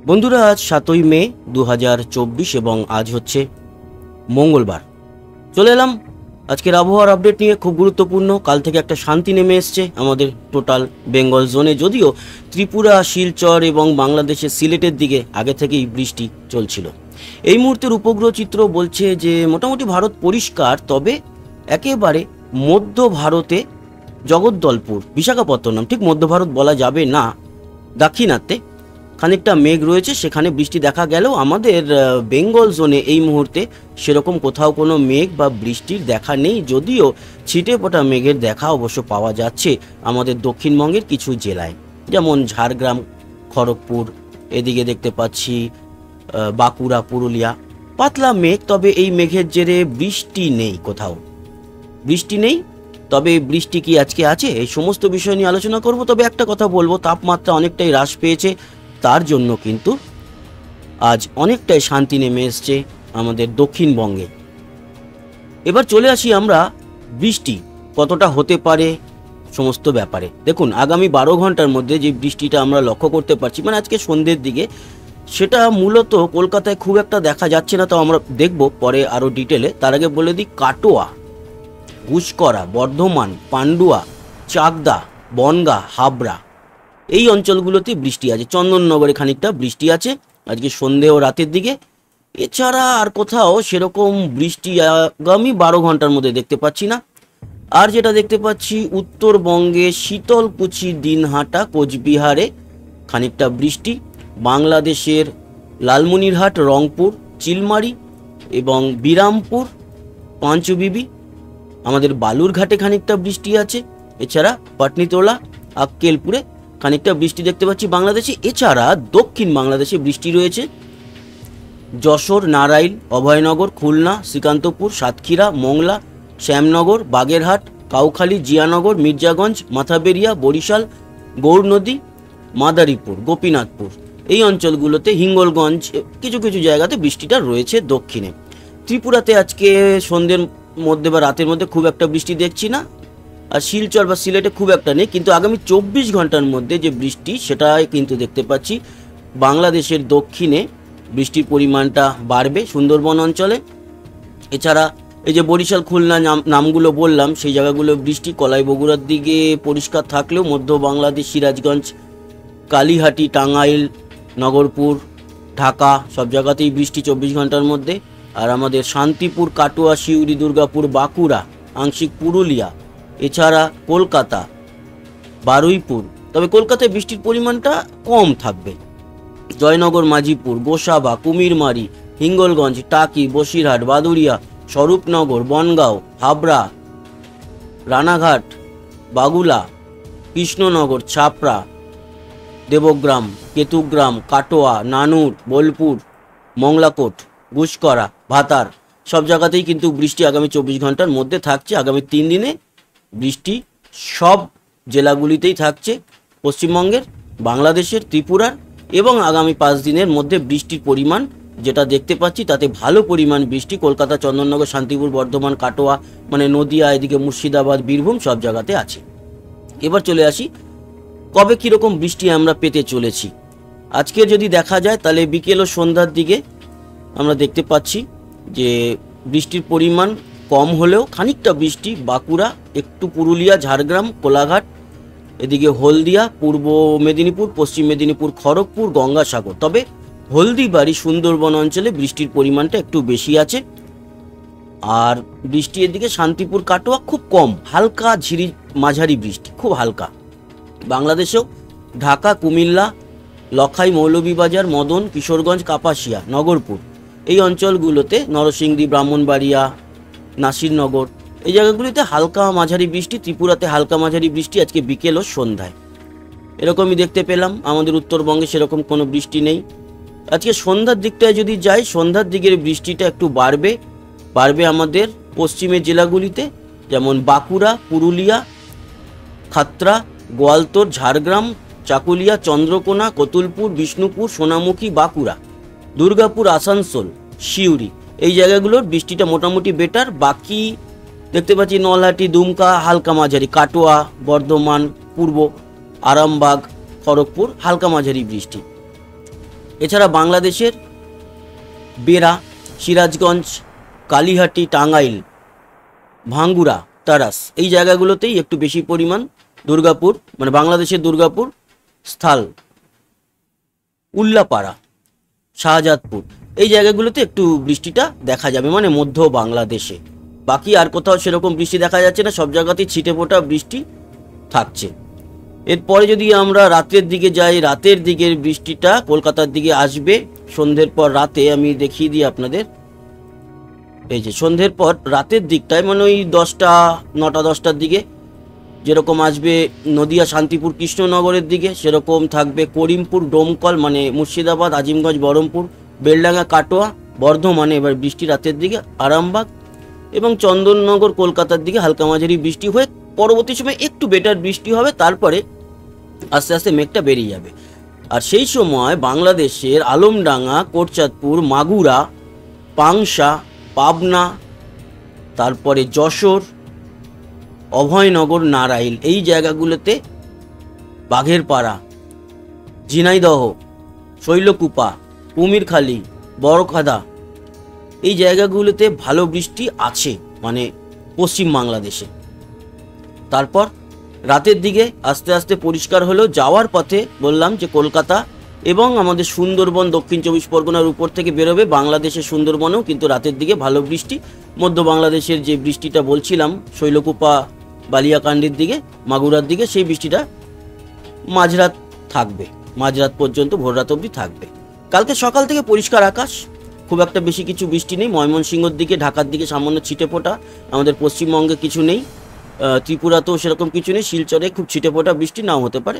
বন্ধুরা, আজ 7ই মে 2024 এবং আজ হচ্ছে মঙ্গলবার। চলে এলাম আজকের আবহাওয়ার আপডেট নিয়ে। খুব গুরুত্বপূর্ণ, কাল থেকে একটা শান্তি নেমে এসছে আমাদের টোটাল বেঙ্গল জোনে। যদিও ত্রিপুরা, শিলচর এবং বাংলাদেশের সিলেটের দিকে আগে থেকেই বৃষ্টি চলছিল। এই মুহূর্তের উপগ্রহ চিত্র বলছে যে মোটামুটি ভারত পরিষ্কার, তবে একেবারে মধ্য ভারতে জগদ্দলপুর, বিশাখাপত্তনম, ঠিক মধ্য ভারত বলা যাবে না, দাক্ষিণাত্যে খানিকটা মেঘ রয়েছে, সেখানে বৃষ্টি দেখা গেলেও আমাদের বেঙ্গল জোনে এই মুহূর্তে সেরকম কোথাও কোনো মেঘ বা বৃষ্টির দেখা নেই। যদিও ছিটে ফোটা মেঘের দেখা অবশ্য পাওয়া যাচ্ছে আমাদের দক্ষিণবঙ্গের কিছু জেলায়, যেমন ঝাড়গ্রাম, খড়গপুর, এদিকে দেখতে পাচ্ছি বাঁকুড়া, পুরুলিয়া, পাতলা মেঘ। তবে এই মেঘের জেরে বৃষ্টি নেই, কোথাও বৃষ্টি নেই। তবে বৃষ্টি কি আজকে আছে, এই সমস্ত বিষয় নিয়ে আলোচনা করব। তবে একটা কথা বলবো, তাপমাত্রা অনেকটাই হ্রাস পেয়েছে, তার জন্য কিন্তু আজ অনেকটাই শান্তি নেমে এসছে আমাদের দক্ষিণবঙ্গে। এবার চলে আসি আমরা বৃষ্টি কতটা হতে পারে সমস্ত ব্যাপারে। দেখুন, আগামী 12 ঘন্টার মধ্যে যে বৃষ্টিটা আমরা লক্ষ্য করতে পারছি, মানে আজকে সন্ধ্যের দিকে, সেটা মূলত কলকাতায় খুব একটা দেখা যাচ্ছে না, তো আমরা দেখব পরে আরও ডিটেলে। তার আগে বলে দিই, কাটোয়া, গুসকরা, বর্ধমান, পান্ডুয়া, চাকদা, বনগাঁ, হাবড়া, এই অঞ্চলগুলোতে বৃষ্টি আছে। চন্দননগরে খানিকটা বৃষ্টি আছে আজকে সন্ধে ও রাতের দিকে। এছাড়া আর কোথাও সেরকম বৃষ্টি আগামী 12 ঘন্টার মধ্যে দেখতে পাচ্ছি না। আর যেটা দেখতে পাচ্ছি, উত্তরবঙ্গে শীতলকুচি, দিনহাটা, কোচবিহারে খানিকটা বৃষ্টি, বাংলাদেশের লালমনিরহাট, রংপুর, চিলমারি এবং বিরামপুর, পাঞ্চবিবি, আমাদের বালুরঘাটে খানিকটা বৃষ্টি আছে। এছাড়া পাটনিতোলা, আক্কেলপুরে খানিকটা বৃষ্টি দেখতে পাচ্ছি বাংলাদেশে। এছাড়া দক্ষিণ বাংলাদেশে বৃষ্টি রয়েছে যশোর, নারাইল, অভয়নগর, খুলনা, শ্রীকান্তপুর, সাতক্ষীরা, মংলা, শ্যামনগর, বাগেরহাট, কাউখালী, জিয়ানগর, মির্জাগঞ্জ, মাথাবেরিয়া, বরিশাল, গৌরনদী, মাদারীপুর, গোপীনাথপুর, এই অঞ্চলগুলোতে, হিঙ্গলগঞ্জ, কিছু কিছু জায়গাতে বৃষ্টিটা রয়েছে দক্ষিণে। ত্রিপুরাতে আজকে সন্ধ্যের মধ্যে বা রাতের মধ্যে খুব একটা বৃষ্টি দেখছি না, আর শিলচর বা সিলেটে খুব একটা নেই। কিন্তু আগামী 24 ঘন্টার মধ্যে যে বৃষ্টি, সেটাই কিন্তু দেখতে পাচ্ছি বাংলাদেশের দক্ষিণে বৃষ্টির পরিমাণটা বাড়বে, সুন্দরবন অঞ্চলে। এছাড়া এই যে বরিশাল, খুলনা নামগুলো বললাম, সেই জায়গাগুলো বৃষ্টি। কলাই বগুড়ার দিকে পরিষ্কার থাকলেও মধ্য বাংলাদেশ, সিরাজগঞ্জ, কালীহাটি, টাঙ্গাইল, নগরপুর, ঢাকা, সব জায়গাতেই বৃষ্টি 24 ঘন্টার মধ্যে। আর আমাদের শান্তিপুর, কাটোয়া, সিউড়ি, দুর্গাপুর, বাঁকুড়া, আংশিক পুরুলিয়া, এছাড়া কলকাতা, বারুইপুর, তবে কলকাতায় বৃষ্টির পরিমাণটা কম থাকবে। জয়নগর, মাঝিপুর, গোসাবা, কুমিরমারি, হিঙ্গলগঞ্জ, টাকি, বসিরহাট, বাদুড়িয়া, স্বরূপনগর, বনগাঁও, হাবড়া, রানাঘাট, বাগুলা, কৃষ্ণনগর, ছাপড়া, দেবগ্রাম, কেতুগ্রাম, কাটোয়া, নানুর, বোলপুর, মংলাকোট, গুসকরা, ভাতার, সব জায়গাতেই কিন্তু বৃষ্টি আগামী 24 ঘন্টার মধ্যে থাকছে। আগামী 3 দিনে বৃষ্টি সব জেলাগুলিতেই থাকছে, পশ্চিমবঙ্গের, বাংলাদেশের, ত্রিপুরার, এবং আগামী 5 দিনের মধ্যে বৃষ্টির পরিমাণ যেটা দেখতে পাচ্ছি, তাতে ভালো পরিমাণ বৃষ্টি কলকাতা, চন্দননগর, শান্তিপুর, বর্ধমান, কাটোয়া, মানে নদিয়া, এদিকে মুর্শিদাবাদ, বীরভূম, সব জায়গাতে আছে। এবার চলে আসি কবে কীরকম বৃষ্টি আমরা পেতে চলেছি। আজকে যদি দেখা যায়, তাহলে বিকেল ও সন্ধ্যার দিকে আমরা দেখতে পাচ্ছি যে বৃষ্টির পরিমাণ কম হলেও খানিকটা বৃষ্টি বাঁকুড়া, একটু পুরুলিয়া, ঝাড়গ্রাম, কোলাঘাট, এদিকে হলদিয়া, পূর্ব মেদিনীপুর, পশ্চিম মেদিনীপুর, খড়গপুর, গঙ্গাসাগর। তবে হলদিবাড়ি, সুন্দরবন অঞ্চলে বৃষ্টির পরিমাণটা একটু বেশি আছে। আর বৃষ্টি এদিকে শান্তিপুর, কাটোয়া খুব কম, হালকা ঝিরি মাঝারি বৃষ্টি, খুব হালকা। বাংলাদেশেও ঢাকা, কুমিল্লা, লখাই, মৌলভীবাজার, মদন, কিশোরগঞ্জ, কাপাসিয়া, নগরপুর, এই অঞ্চলগুলোতে, নরসিংদী, ব্রাহ্মণবাড়িয়া, নাসিরনগর, এই জায়গাগুলিতে হালকা মাঝারি বৃষ্টি। ত্রিপুরাতে হালকা মাঝারি বৃষ্টি আজকে বিকেল ও সন্ধ্যায়, এরকমই দেখতে পেলাম। আমাদের উত্তরবঙ্গে সেরকম কোনো বৃষ্টি নেই। আজকে সন্ধ্যার দিকটায় যদি যাই, সন্ধ্যার দিকের বৃষ্টিটা একটু বাড়বে আমাদের পশ্চিমের জেলাগুলিতে, যেমন বাঁকুড়া, পুরুলিয়া, খাতড়া, গোয়ালতোড়, ঝাড়গ্রাম, চাকুলিয়া, চন্দ্রকোনা, কতুলপুর, বিষ্ণুপুর, সোনামুখী, বাঁকুড়া, দুর্গাপুর, আসানসোল, সিউড়ি, এই জায়গাগুলোর বৃষ্টিটা মোটামুটি বেটার। বাকি দেখতে পাচ্ছি নলহাটি, দুমকা হালকা মাঝারি, কাটোয়া, বর্ধমান, পূর্ব আরামবাগ, খড়গপুর হালকা মাঝারি বৃষ্টি। এছাড়া বাংলাদেশের বেরা, সিরাজগঞ্জ, কালিহাটি, টাঙ্গাইল, ভাঙ্গুরা, তারাস এই জায়গাগুলোতেই একটু বেশি পরিমাণ, দুর্গাপুর মানে বাংলাদেশের দুর্গাপুর, স্থল, উল্লাপাড়া, শাহজাদপুর এই জায়গাগুলোতে একটু বৃষ্টিটা দেখা যাবে, মানে মধ্য বাংলাদেশে। বাকি আর কোথাও সেরকম বৃষ্টি দেখা যাচ্ছে না, সব জায়গাতেই ছিটেফোঁটা বৃষ্টি থাকছে। এরপরে যদি আমরা রাতের দিকে যাই, রাতের দিকের বৃষ্টিটা কলকাতার দিকে আসবে সন্ধ্যের পর রাতে। আমি দেখিয়ে দিই আপনাদের, এই যে সন্ধ্যের পর রাতের দিকটায়, মানে ওই 10টা 9টা 10টার দিকে যেরকম আসবে নদিয়া, শান্তিপুর, কৃষ্ণনগরের দিকে, সেরকম থাকবে করিমপুর, ডোমকল মানে মুর্শিদাবাদ, আজিমগঞ্জ, বহরমপুর, বেলডাঙ্গা, কাটোয়া, বর্ধমানে এবার বৃষ্টি রাতের দিকে, আরামবাগ এবং চন্দননগর কলকাতার দিকে হালকা মাঝারি বৃষ্টি হয়ে পরবর্তী সময় একটু বেটার বৃষ্টি হবে, তারপরে আস্তে আস্তে মেঘটা বেরিয়ে যাবে। আর সেই সময় বাংলাদেশের আলমডাঙ্গা, কোটচাঁদপুর, মাগুরা, পাংশা, পাবনা, তারপরে যশোর, অভয়নগর, নারাইল এই জায়গাগুলোতে, বাঘেরপাড়া, ঝিনাইদহ, শৈলকুপা, কুমিরখালি, বড়খাদা এই জায়গাগুলোতে ভালো বৃষ্টি আছে, মানে পশ্চিম বাংলাদেশে। তারপর রাতের দিকে আস্তে আস্তে পরিষ্কার হলেও যাওয়ার পথে বললাম যে কলকাতা এবং আমাদের সুন্দরবন, দক্ষিণ 24 পরগনার উপর থেকে বেরোবে, বাংলাদেশের সুন্দরবনেও কিন্তু রাতের দিকে ভালো বৃষ্টি। মধ্য বাংলাদেশের যে বৃষ্টিটা বলছিলাম শৈলকুপা, বালিয়াকান্দির দিকে, মাগুরার দিকে, সেই বৃষ্টিটা মাঝরাত থাকবে, মাঝরাত পর্যন্ত ভোররাত অবধি থাকবে। কালকে সকাল থেকে পরিষ্কার আকাশ, খুব একটা বেশি কিছু বৃষ্টি নেই। ময়মনসিংহের দিকে, ঢাকার দিকে সামান্য ছিটেফোঁটা, আমাদের পশ্চিমবঙ্গে কিছু নেই, ত্রিপুরাতেও সেরকম কিছু নেই, শিলচরে খুব ছিটেফোঁটা বৃষ্টি নাও হতে পারে।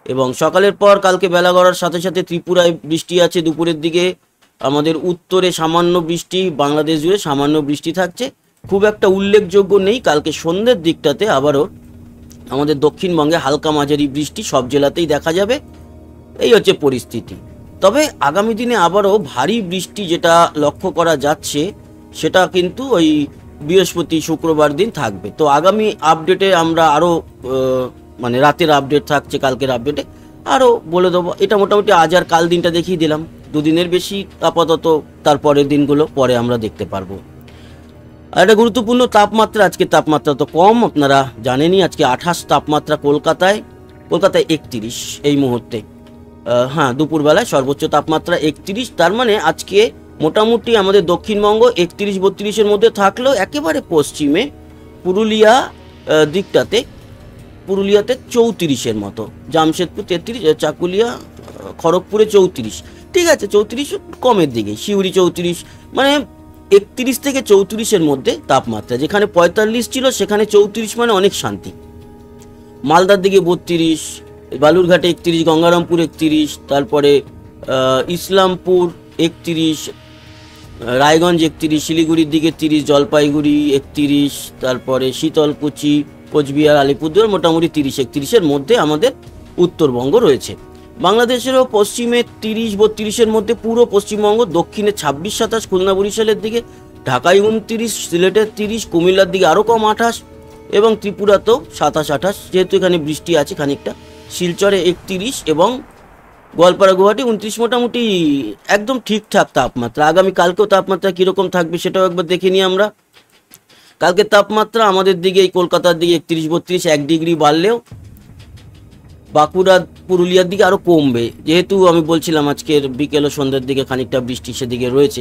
এবং সকালের পর কালকে বেলা গড়ার সাথে সাথে ত্রিপুরায় বৃষ্টি আছে, দুপুরের দিকে আমাদের উত্তরে সামান্য বৃষ্টি, বাংলাদেশ জুড়ে সামান্য বৃষ্টি থাকছে, খুব একটা উল্লেখযোগ্য নেই। কালকে সন্ধ্যের দিকটাতে আবারও আমাদের দক্ষিণবঙ্গে হালকা মাঝারি বৃষ্টি সব জেলাতেই দেখা যাবে, এই হচ্ছে পরিস্থিতি। তবে আগামী দিনে আবারও ভারী বৃষ্টি যেটা লক্ষ্য করা যাচ্ছে সেটা কিন্তু ওই বৃহস্পতি, শুক্রবার দিন থাকবে। তো আগামী আপডেটে আমরা আরও মানে রাতের আপডেট থাকছে, কালকের আপডেটে আরও বলে দেবো। এটা মোটামুটি আজ আর কাল দিনটা দেখিয়ে দিলাম, দুদিনের বেশি আপাতত, তারপরের দিনগুলো পরে আমরা দেখতে পারবো। আর একটা গুরুত্বপূর্ণ তাপমাত্রা, আজকে তাপমাত্রা তো কম, আপনারা জানেনই, আজকে 28 তাপমাত্রা কলকাতায় 31 এই মুহূর্তে। হ্যাঁ, দুপুরবেলায় সর্বোচ্চ তাপমাত্রা 31, তার মানে আজকে মোটামুটি আমাদের দক্ষিণবঙ্গ 31-32-এর মধ্যে থাকলেও একেবারে পশ্চিমে পুরুলিয়া দিকটাতে, পুরুলিয়াতে 34-এর মতো, জামশেদপুর 33, চাকুলিয়া, খড়গপুরে 34, ঠিক আছে 34 কমের দিকে, সিউড়ি 34, মানে 31 থেকে 34-এর মধ্যে তাপমাত্রা। যেখানে 45 ছিল সেখানে 34 মানে অনেক শান্তি। মালদার দিকে 32, বালুরঘাটে 31, গঙ্গারামপুর 31, তারপরে ইসলামপুর 31, রায়গঞ্জ 31, শিলিগুড়ির দিকে 30, জলপাইগুড়ি 31, তারপরে শীতলকুচি, কোচবিহার, আলিপুরদুয়ার মোটামুটি 30-31-এর মধ্যে আমাদের উত্তরবঙ্গ রয়েছে। বাংলাদেশেরও পশ্চিমে 30-32-এর মধ্যে পুরো পশ্চিমবঙ্গ, দক্ষিণে 26-27, খুলনা বরিশালের দিকে, ঢাকায় 29, সিলেটের 30, কুমিল্লার দিকে আরও কম 28 এবং ত্রিপুরাতেও 27-28, যেহেতু এখানে বৃষ্টি আছে খানিকটা, শিলচরে 31 এবং গোয়ালপাড়া, গুয়াহাটি 29, মোটামুটি একদম ঠিকঠাক তাপমাত্রা। আগামী কালকেও তাপমাত্রা কীরকম থাকবে সেটাও একবার দেখে নিই আমরা। কালকের তাপমাত্রা আমাদের দিকে, এই কলকাতার দিকে 31-32, 1 ডিগ্রি বাড়লেও বাঁকুড়া, পুরুলিয়ার দিকে আরও কমবে, যেহেতু আমি বলছিলাম আজকের বিকেল ও সন্ধ্যের দিকে খানিকটা বৃষ্টি সেদিকে রয়েছে।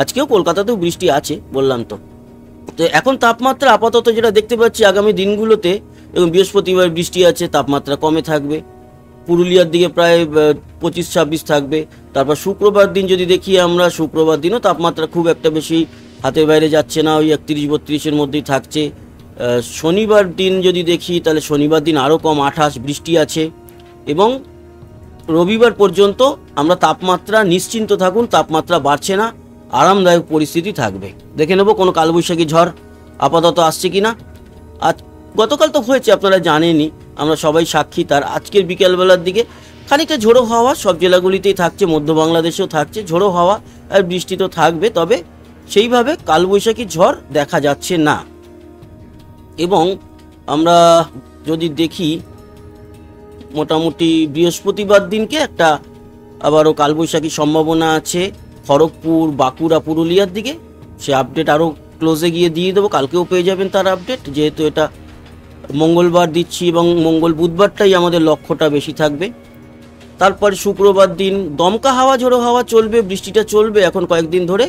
আজকেও কলকাতাতেও বৃষ্টি আছে বললাম তো। তো এখন তাপমাত্রা আপাতত যেটা দেখতে পাচ্ছি আগামী দিনগুলোতে, এবং বৃহস্পতিবার বৃষ্টি আছে, তাপমাত্রা কমে থাকবে, পুরুলিয়ার দিকে প্রায় 25-26 থাকবে। তারপর শুক্রবার দিন যদি দেখি আমরা, শুক্রবার দিনও তাপমাত্রা খুব একটা বেশি হাতের বাইরে যাচ্ছে না, ওই 31-32-এর মধ্যেই থাকছে। শনিবার দিন যদি দেখি তাহলে শনিবার দিন আরও কম, 28, বৃষ্টি আছে। এবং রবিবার পর্যন্ত আমরা তাপমাত্রা, নিশ্চিন্ত থাকুন, তাপমাত্রা বাড়ছে না, আরামদায়ক পরিস্থিতি থাকবে। দেখে নেব কোনো কালবৈশাখী ঝড় আপাতত আসছে কি না। আজ গতকাল তো হয়েছে, আপনারা জানেনই, আমরা সবাই সাক্ষী তার। আজকের বিকেলবেলার দিকে খানিকটা ঝোড়ো হাওয়া সব জেলাগুলিতেই থাকছে, মধ্য বাংলাদেশেও থাকছে ঝোড়ো হাওয়া, আর বৃষ্টি তো থাকবে, তবে সেইভাবে কালবৈশাখী ঝড় দেখা যাচ্ছে না। এবং আমরা যদি দেখি মোটামুটি বৃহস্পতিবার দিনকে একটা আবারও কালবৈশাখীর সম্ভাবনা আছে খড়গপুর, বাঁকুড়া, পুরুলিয়ার দিকে। সে আপডেট আরও ক্লোজে গিয়ে দিয়ে দেবো, কালকেও পেয়ে যাবেন তার আপডেট, যেহেতু এটা মঙ্গলবার দিচ্ছি এবং বুধবারটাই আমাদের লক্ষ্যটা বেশি থাকবে। তারপরে শুক্রবার দিন দমকা হাওয়া, ঝোড়ো হাওয়া চলবে, বৃষ্টিটা চলবে এখন কয়েকদিন ধরে,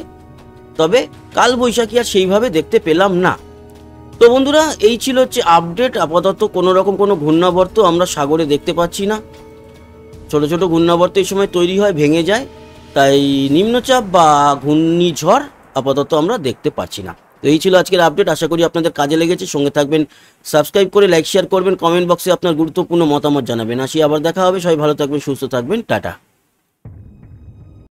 তবে কালবৈশাখী আর সেইভাবে দেখতে পেলাম না। তো বন্ধুরা, এই ছিল হচ্ছে আপডেট। আপাতত কোনো রকম কোনো ঘূর্ণাবর্ত আমরা সাগরে দেখতে পাচ্ছি না। ছোট ছোট ঘূর্ণাবর্ত এই সময় তৈরি হয়, ভেঙে যায়, তাই নিম্নচাপ বা ঘূর্ণিঝড় আপাতত আমরা দেখতে পাচ্ছি না। তো এই ছিল আজকের আপডেট, আশা করি আপনাদের কাজে লেগেছে। সঙ্গে থাকবেন, সাবস্ক্রাইব করে লাইক শেয়ার করবেন, কমেন্ট বক্সে আপনার গুরুত্বপূর্ণ মতামত জানাবেন। আসি, আবার দেখা হবে। সবাই ভালো থাকবেন, সুস্থ থাকবেন, টাটা।